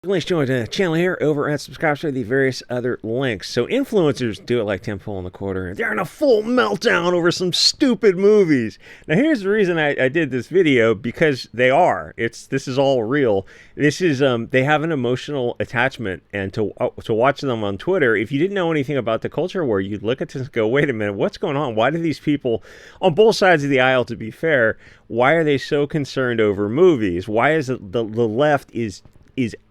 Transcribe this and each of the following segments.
Let's join the channel here over at subscribe to the various other links. So influencers do it like Tim Pool in the quarter. They're in a full meltdown over some stupid movies. Now here's the reason I did this video, because they are. This is all real. This is they have an emotional attachment, and to watch them on Twitter, if you didn't know anything about the culture war, you'd look at this and go, wait a minute, what's going on? Why do these people on both sides of the aisle, to be fair, why are they so concerned over movies? Why is it the left is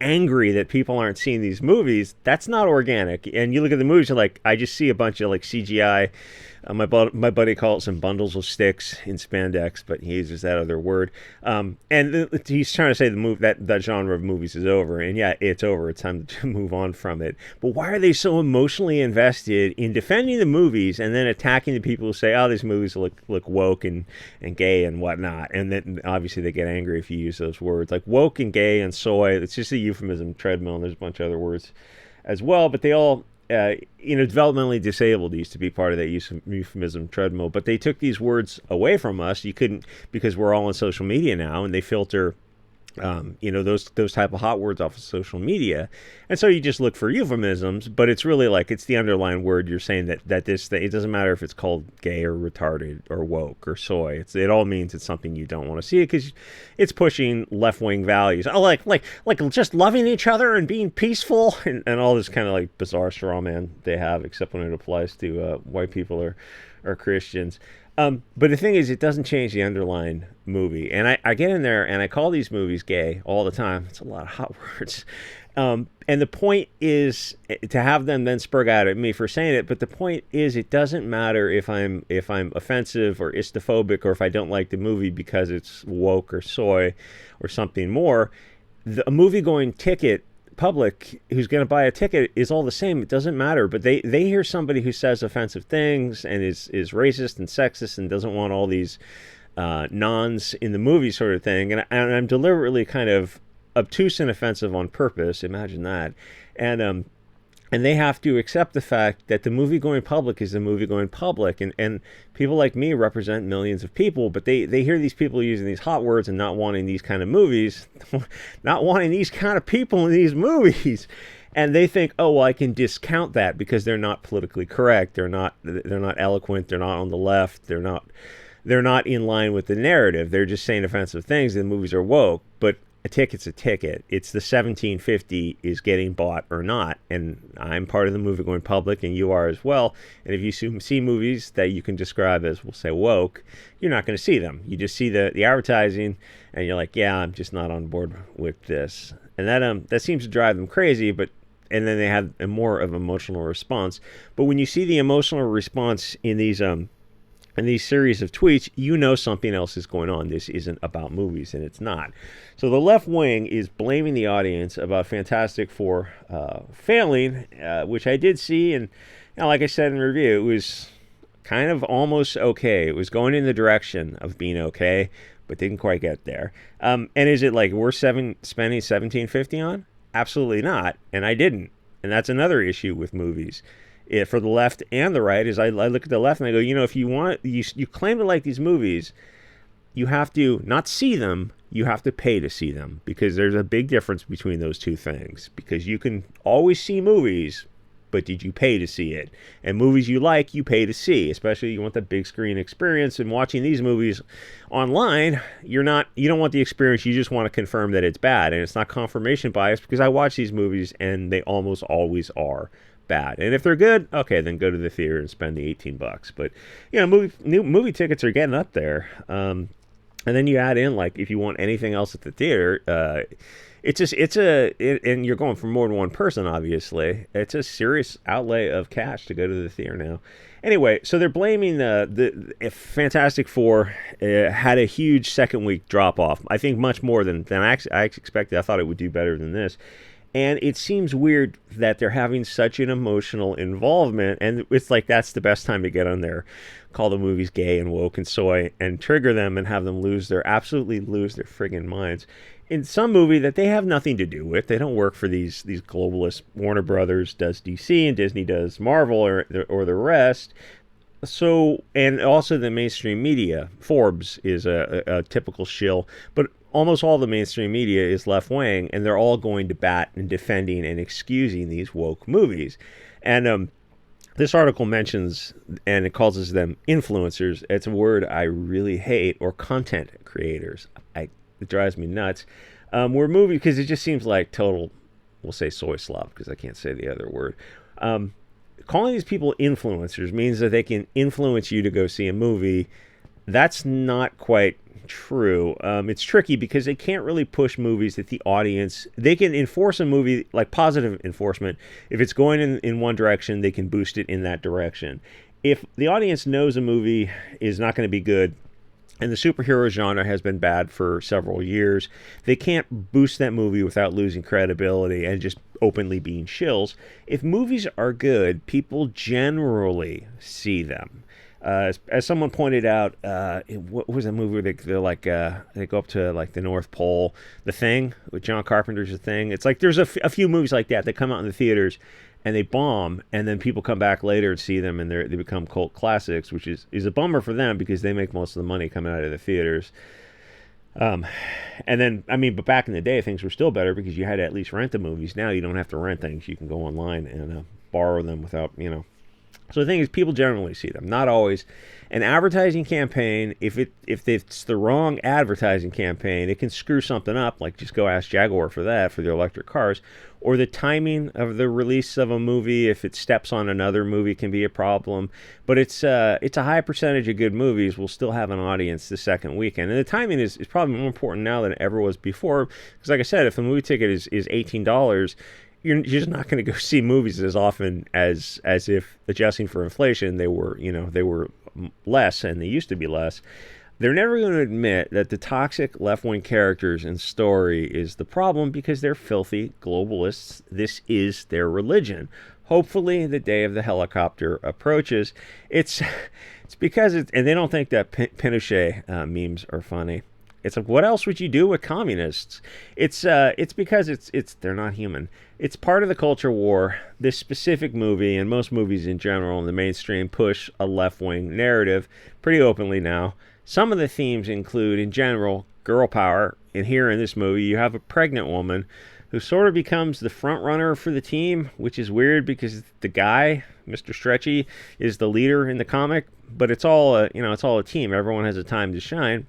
angry that people aren't seeing these movies? That's not organic. And you look at the movies, you're like, I just see a bunch of like CGI. My buddy calls them bundles of sticks in spandex, but he uses that other word. And he's trying to say that genre of movies is over. And yeah, it's over. It's time to move on from it. But why are they so emotionally invested in defending the movies and then attacking the people who say, oh, these movies look woke and gay and whatnot? And then obviously they get angry if you use those words like woke and gay and soy. It's just a euphemism, treadmill, and there's a bunch of other words as well, but they all developmentally disabled used to be part of that euphemism, treadmill, but they took these words away from us. You couldn't, because we're all on social media now, and they filter those type of hot words off of social media, and so you just look for euphemisms, but it's really like it's the underlying word. You're saying that this thing, it doesn't matter if it's called gay or retarded or woke or soy. It all means it's something you don't want to see, because it's pushing left-wing values. Oh, like just loving each other and being peaceful and all this kind of like bizarre straw man they have, except when it applies to white people or Christians. But the thing is, it doesn't change the underlying movie. And I get in there and I call these movies gay all the time. It's a lot of hot words. And the point is to have them then spurg out at me for saying it. But the point is, it doesn't matter if I'm offensive or istophobic, or if I don't like the movie because it's woke or soy or something more. A movie-going ticket public who's going to buy a ticket is all the same. It doesn't matter. But they hear somebody who says offensive things and is racist and sexist and doesn't want all these nons in the movie sort of thing, and I'm deliberately kind of obtuse and offensive on purpose. Imagine that. And they have to accept the fact that the movie-going public is the movie-going public, and people like me represent millions of people, but they hear these people using these hot words and not wanting these kind of movies, not wanting these kind of people in these movies, and they think, oh, well, I can discount that because they're not politically correct, they're not eloquent, they're not on the left, they're not in line with the narrative, they're just saying offensive things, and the movies are woke. But a ticket's a ticket. It's the 1750 is getting bought or not. And I'm part of the movie going public, and you are as well. And if you see movies that you can describe as, we'll say, woke, you're not going to see them. You just see the advertising, and you're like, yeah, I'm just not on board with this. And that seems to drive them crazy, and then they have a more of an emotional response. But when you see the emotional response in these series of tweets, you know something else is going on. This isn't about movies, and it's not. So the left wing is blaming the audience about Fantastic Four failing, which I did see, and like I said in the review, it was kind of almost okay. It was going in the direction of being okay, but didn't quite get there. And is it like we're spending $17.50 on? Absolutely not, and I didn't. And that's another issue with movies. For the left and the right, is I look at the left and I go, if you claim to like these movies, you have to not see them, you have to pay to see them, because there's a big difference between those two things. Because you can always see movies, but did you pay to see it? And movies you like, you pay to see, especially you want the big screen experience. And watching these movies online, you don't want the experience, you just want to confirm that it's bad. And it's not confirmation bias, because I watch these movies and they almost always are bad. And if they're good, okay, then go to the theater and spend the $18. But movie tickets are getting up there. And then you add in, like, if you want anything else at the theater, and you're going for more than one person, obviously. It's a serious outlay of cash to go to the theater now. Anyway, so they're blaming the Fantastic Four had a huge second week drop off. I think much more than I expected. I thought it would do better than this. And it seems weird that they're having such an emotional involvement, and it's like that's the best time to get on there, call the movies gay and woke and soy, and trigger them and have them absolutely lose their friggin' minds in some movie that they have nothing to do with. They don't work for these globalists. Warner Brothers does DC and Disney does Marvel or the rest. So, and also the mainstream media. Forbes is a typical shill, but almost all the mainstream media is left-wing, and they're all going to bat and defending and excusing these woke movies. And this article mentions, and it calls them influencers. It's a word I really hate, or content creators. It drives me nuts. Where movies, because it just seems like total, we'll say soy slop, because I can't say the other word. Calling these people influencers means that they can influence you to go see a movie. That's not quite true. It's tricky because they can't really push movies that the audience, they can enforce a movie, like positive enforcement. If it's going in one direction, they can boost it in that direction. If the audience knows a movie is not going to be good, and the superhero genre has been bad for several years, they can't boost that movie without losing credibility and just openly being shills. If movies are good, people generally see them. As someone pointed out, what was that movie where they're like, they go up to like the North Pole, The Thing, with John Carpenter's The Thing. It's like there's a few movies like that come out in the theaters and they bomb, and then people come back later and see them, and they become cult classics, which is a bummer for them because they make most of the money coming out of the theaters. And then, I mean, but back in the day, things were still better because you had to at least rent the movies. Now you don't have to rent things. You can go online and borrow them without, So the thing is, people generally see them, not always. An advertising campaign, if it's the wrong advertising campaign, it can screw something up. Like, just go ask Jaguar for that, for their electric cars. Or the timing of the release of a movie, if it steps on another movie, can be a problem. But it's a high percentage of good movies will still have an audience the second weekend. And the timing is probably more important now than it ever was before. Because like I said, if a movie ticket is $18, you're just not going to go see movies as often as if, adjusting for inflation, they were less, and they used to be less. They're never going to admit that the toxic left-wing characters and story is the problem because they're filthy globalists. This is their religion. Hopefully, the day of the helicopter approaches. It's because and they don't think that Pinochet memes are funny. It's like, what else would you do with communists? It's because they're not human. It's part of the culture war. This specific movie, and most movies in general in the mainstream, push a left-wing narrative pretty openly now. Some of the themes include, in general, girl power. And here in this movie, you have a pregnant woman who sort of becomes the front runner for the team, which is weird because the guy, Mr. Stretchy, is the leader in the comic. But it's all a team. Everyone has a time to shine.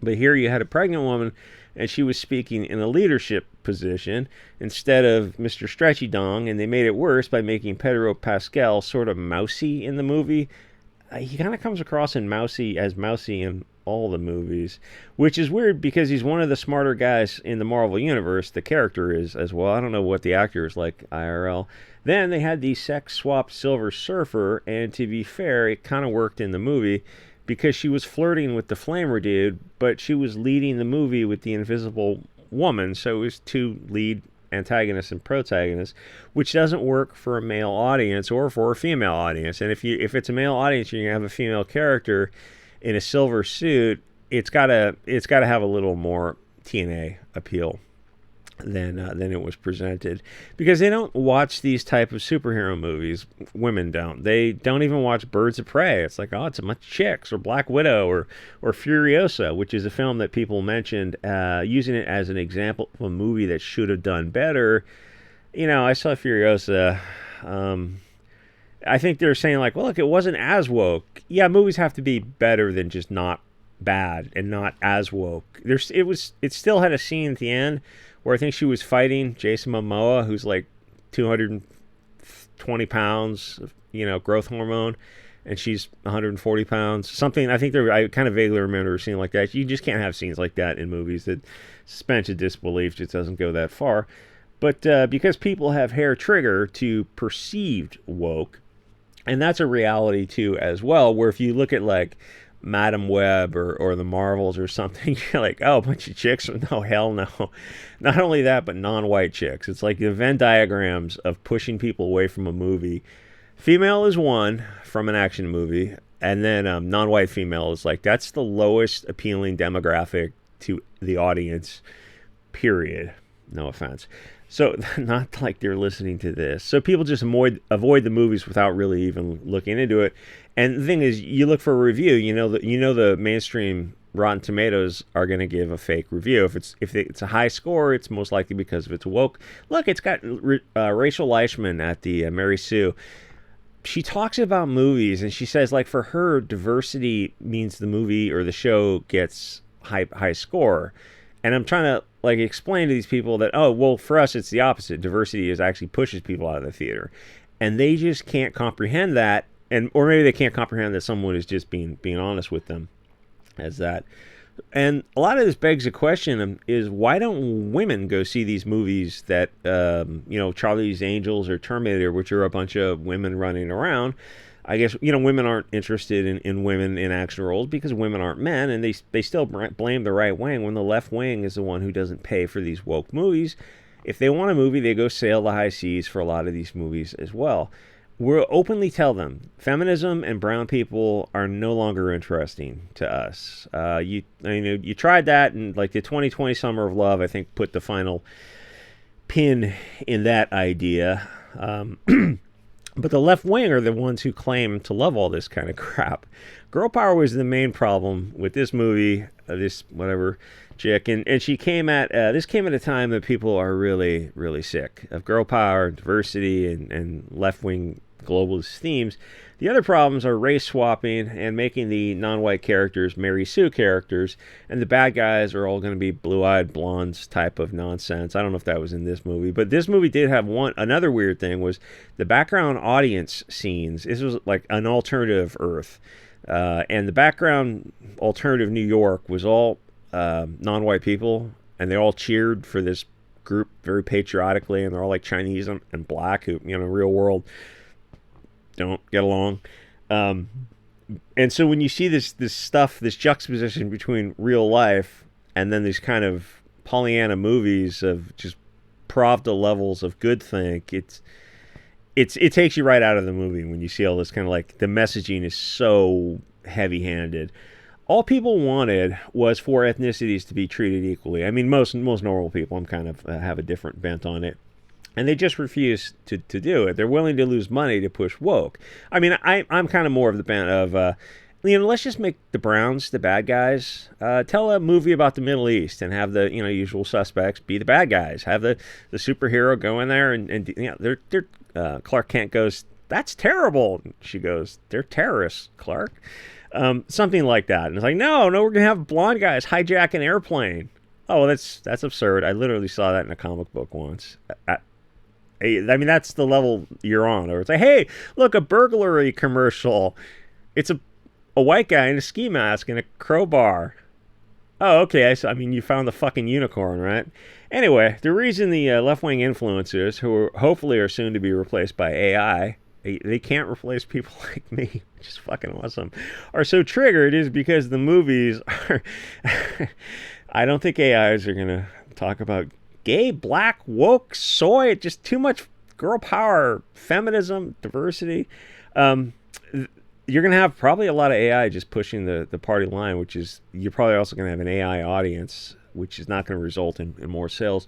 But here you had a pregnant woman, and she was speaking in a leadership position instead of Mr. Stretchy Dong, and they made it worse by making Pedro Pascal sort of mousy in the movie. He kind of comes across as mousy in all the movies, which is weird because he's one of the smarter guys in the Marvel Universe. The character is as well. I don't know what the actor is like IRL. Then they had the sex-swapped Silver Surfer, and to be fair, it kind of worked in the movie, because she was flirting with the Flamer dude, but she was leading the movie with the Invisible Woman, so it was two lead antagonists and protagonists, which doesn't work for a male audience or for a female audience. And if it's a male audience and you have a female character in a silver suit, it's gotta have a little more TNA appeal than it was presented, because they don't watch these type of superhero movies. Women don't. They don't even watch Birds of Prey. It's like, oh, it's a bunch of chicks, or Black Widow, or Furiosa, which is a film that people mentioned, using it as an example of a movie that should have done better. I saw Furiosa. I think they're saying like, well, look, it wasn't as woke. Yeah, movies have to be better than just not bad and not as woke. It still had a scene at the end where I think she was fighting Jason Momoa, who's like 220 pounds, growth hormone, and she's 140 pounds. Something, I kind of vaguely remember a scene like that. You just can't have scenes like that in movies. That suspension of disbelief just doesn't go that far. But because people have hair trigger to perceived woke, and that's a reality too as well, where if you look at like Madam Web or the Marvels or something, you're like, oh, a bunch of chicks? No, hell no. Not only that, but non-white chicks. It's like the Venn diagrams of pushing people away from a movie. Female is one from an action movie, and then non-white female is like, that's the lowest appealing demographic to the audience, period. No offense. So, not like they're listening to this. So people just avoid the movies without really even looking into it. And the thing is, you look for a review. The mainstream Rotten Tomatoes are going to give a fake review. If it's a high score, it's most likely because of it's woke. Look, it's got Rachel Leishman at the Mary Sue. She talks about movies, and she says, like, for her, diversity means the movie or the show gets high score. And I'm trying to, like, explain to these people that, oh, well, for us, it's the opposite. Diversity is actually pushes people out of the theater. And they just can't comprehend that. Or maybe they can't comprehend that someone is just being honest with them as that. And a lot of this begs the question is, why don't women go see these movies that, Charlie's Angels or Terminator, which are a bunch of women running around? I guess, women aren't interested in women in action roles because women aren't men, and they still blame the right wing when the left wing is the one who doesn't pay for these woke movies. If they want a movie, they go sail the high seas for a lot of these movies as well. We'll openly tell them feminism and brown people are no longer interesting to us. You tried that, and like the 2020 Summer of Love, I think, put the final pin in that idea. But the left wing are the ones who claim to love all this kind of crap. Girl power was the main problem with this movie, this whatever chick, and she came at this came at a time that people are really, really sick of girl power, diversity, and left wing globalist themes. The other problems are race swapping and making the non-white characters Mary Sue characters, and the bad guys are all going to be blue-eyed blondes type of nonsense. I don't know if that was in this movie, but this movie did have another weird thing was the background audience scenes. This was like an alternative Earth, and the background alternative New York was all non-white people, and they all cheered for this group very patriotically, and they're all like Chinese and black who, real world don't get along. And so when you see this stuff, this juxtaposition between real life and then these kind of Pollyanna movies of just Pravda levels of good think, it takes you right out of the movie when you see all this kind of like the messaging is so heavy-handed. All people wanted was for ethnicities to be treated equally. I mean, most normal people, I'm kind of have a different bent on it. And they just refuse to do it. They're willing to lose money to push woke. I mean, I'm kind of more of the bent of, let's just make the Browns the bad guys. Tell a movie about the Middle East and have the, usual suspects be the bad guys. Have the superhero go in there and they're Clark Kent goes, that's terrible. She goes, they're terrorists, Clark. Something like that. And it's like, no, we're going to have blonde guys hijack an airplane. Oh, well, that's absurd. I literally saw that in a comic book once. I mean, that's the level you're on. Or it's like, hey, look, a burglary commercial. It's a white guy in a ski mask and a crowbar. Oh, okay. You found the fucking unicorn, right? Anyway, the reason the left-wing influencers, who hopefully are soon to be replaced by AI, they can't replace people like me, which is fucking awesome, are so triggered is because the movies are... I don't think AIs are going to talk about gay, black, woke, soy, just too much girl power, feminism, diversity. You're going to have probably a lot of AI just pushing the party line, which is, you're probably also going to have an AI audience, which is not going to result in more sales.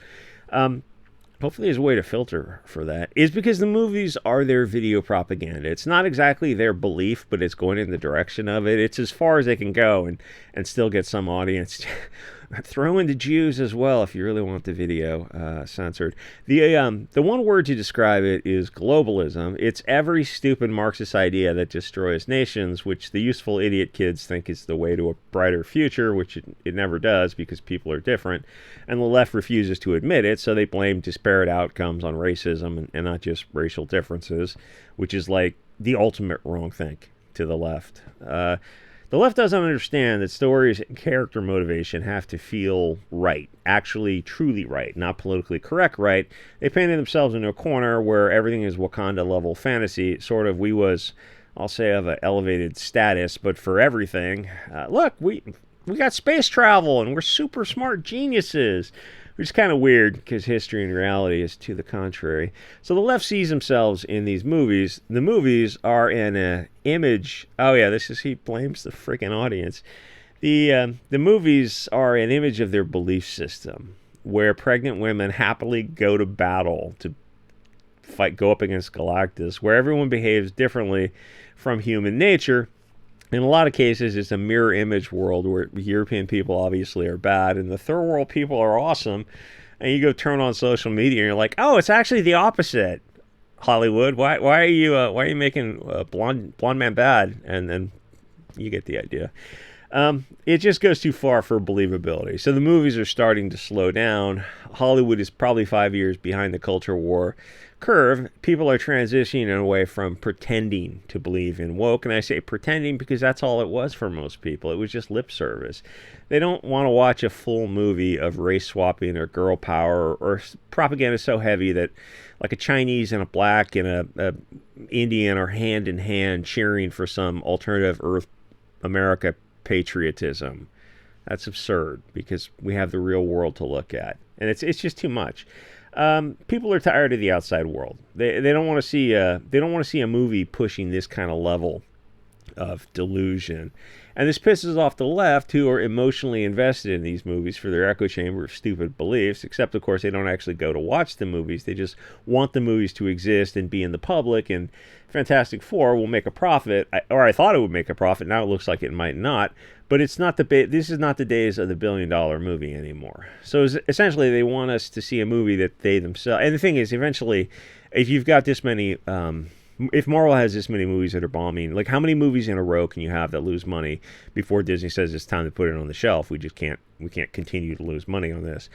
Hopefully there's a way to filter for that. Is because the movies are their video propaganda. It's not exactly their belief, but it's going in the direction of it. It's as far as they can go and still get some audience. Throw in the Jews as well if you really want the video censored. The one word to describe it is globalism. It's every stupid Marxist idea that destroys nations, which the useful idiot kids think is the way to a brighter future, which it never does because people are different. And the left refuses to admit it, so they blame disparate outcomes on racism and not just racial differences, which is like the ultimate wrong think to the left. The left doesn't understand that stories and character motivation have to feel right, actually truly right, not politically correct right. They painted themselves into a corner where everything is Wakanda-level fantasy, sort of we was, I'll say, of an elevated status, but for everything. Look, we got space travel, and we're super smart geniuses. Which is kind of weird because history and reality is to the contrary. So the left sees themselves in these movies. The movies are an image. Oh yeah, he blames the freaking audience. The movies are an image of their belief system, where pregnant women happily go to battle to go up against Galactus, where everyone behaves differently from human nature. In a lot of cases, it's a mirror image world where European people obviously are bad and the third world people are awesome. And you go turn on social media and you're like, oh, it's actually the opposite. Hollywood, why are you making blonde man bad? And then you get the idea. It just goes too far for believability. So the movies are starting to slow down. Hollywood is probably 5 years behind the culture war curve. People are transitioning away from pretending to believe in woke. And I say pretending because that's all it was for most people. It was just lip service. They don't want to watch a full movie of race swapping or girl power or propaganda so heavy that like a Chinese and a black and a Indian are hand in hand cheering for some alternative Earth America patriotism. That's absurd because we have the real world to look at, and it's just too much. People are tired of the outside world. They don't want to see a movie pushing this kind of level of delusion. And this pisses off the left, who are emotionally invested in these movies for their echo chamber of stupid beliefs, except, of course, they don't actually go to watch the movies. They just want the movies to exist and be in the public, and Fantastic Four will make a profit, or I thought it would make a profit. Now it looks like it might not, but it's not this is not the days of the billion-dollar movie anymore. So essentially, they want us to see a movie that they themselves... And the thing is, eventually, if you've got this many... if Marvel has this many movies that are bombing, like how many movies in a row can you have that lose money before Disney says it's time to put it on the shelf? We can't continue to lose money on this.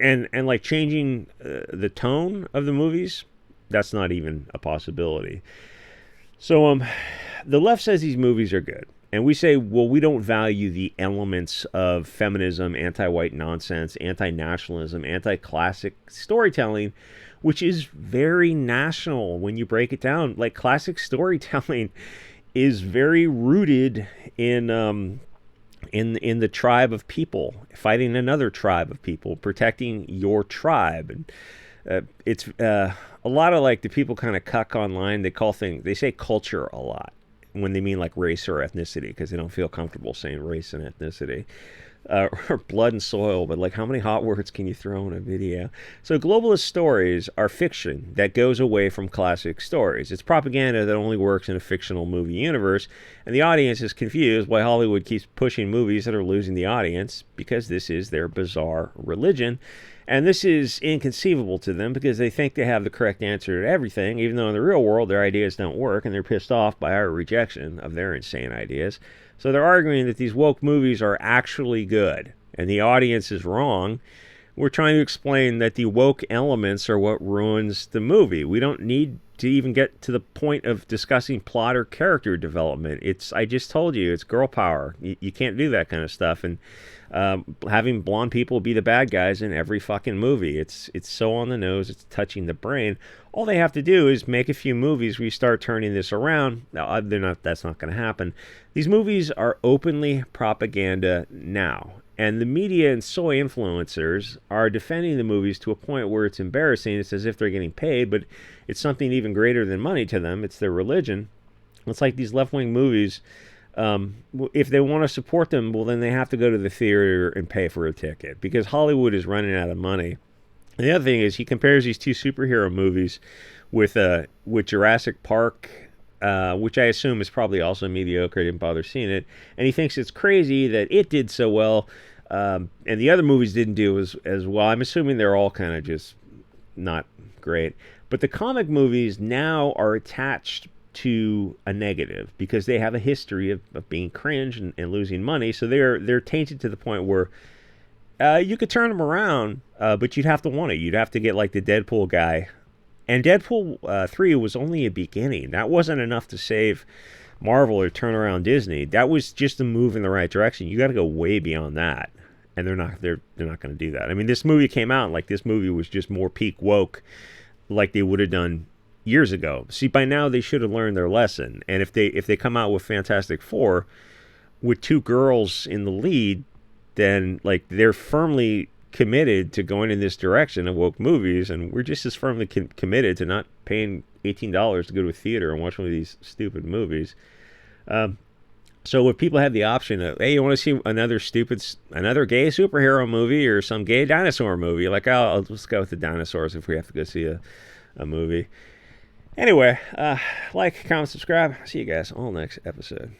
And like changing the tone of the movies, that's not even a possibility. So the left says these movies are good. And we say, well, we don't value the elements of feminism, anti-white nonsense, anti-nationalism, anti-classic storytelling, which is very national when you break it down. Like classic storytelling is very rooted in the tribe of people, fighting another tribe of people, protecting your tribe. And it's a lot of like the people kind of cuck online. They say culture a lot when they mean like race or ethnicity because they don't feel comfortable saying race and ethnicity. Or blood and soil, but like how many hot words can you throw in a video? So globalist stories are fiction that goes away from classic stories. It's propaganda that only works in a fictional movie universe, and the audience is confused why Hollywood keeps pushing movies that are losing the audience because this is their bizarre religion. And this is inconceivable to them because they think they have the correct answer to everything, even though in the real world their ideas don't work and they're pissed off by our rejection of their insane ideas. So they're arguing that these woke movies are actually good and the audience is wrong. We're trying to explain that the woke elements are what ruins the movie. We don't need to even get to the point of discussing plot or character development. I just told you, it's girl power. You can't do that kind of stuff. And having blonde people be the bad guys in every fucking movie. It's so on the nose, it's touching the brain. All they have to do is make a few movies where you start turning this around. Now, that's not going to happen. These movies are openly propaganda now. And the media and soy influencers are defending the movies to a point where it's embarrassing. It's as if they're getting paid, but it's something even greater than money to them. It's their religion. It's like these left-wing movies. If they want to support them, well, then they have to go to the theater and pay for a ticket because Hollywood is running out of money. And the other thing is he compares these two superhero movies with Jurassic Park, which I assume is probably also mediocre. I didn't bother seeing it. And he thinks it's crazy that it did so well and the other movies didn't do as well. I'm assuming they're all kind of just not great. But the comic movies now are attached to a negative because they have a history of being cringe and losing money. So they're tainted to the point where you could turn them around, but you'd have to want it. You'd have to get like the Deadpool guy. And Deadpool 3 was only a beginning. That wasn't enough to save Marvel or turn around Disney. That was just a move in the right direction. You got to go way beyond that. And they're not going to do that. I mean, this movie came out like this movie was just more peak woke like they would have done years ago. See, by now they should have learned their lesson. And if they come out with Fantastic Four with two girls in the lead, then like they're firmly committed to going in this direction of woke movies, and we're just as firmly committed to not paying $18 to go to a theater and watch one of these stupid movies. So if people have the option of, hey, you want to see another gay superhero movie or some gay dinosaur movie, like I'll just go with the dinosaurs if we have to go see a movie. Anyway, like, comment, subscribe. See you guys all next episode.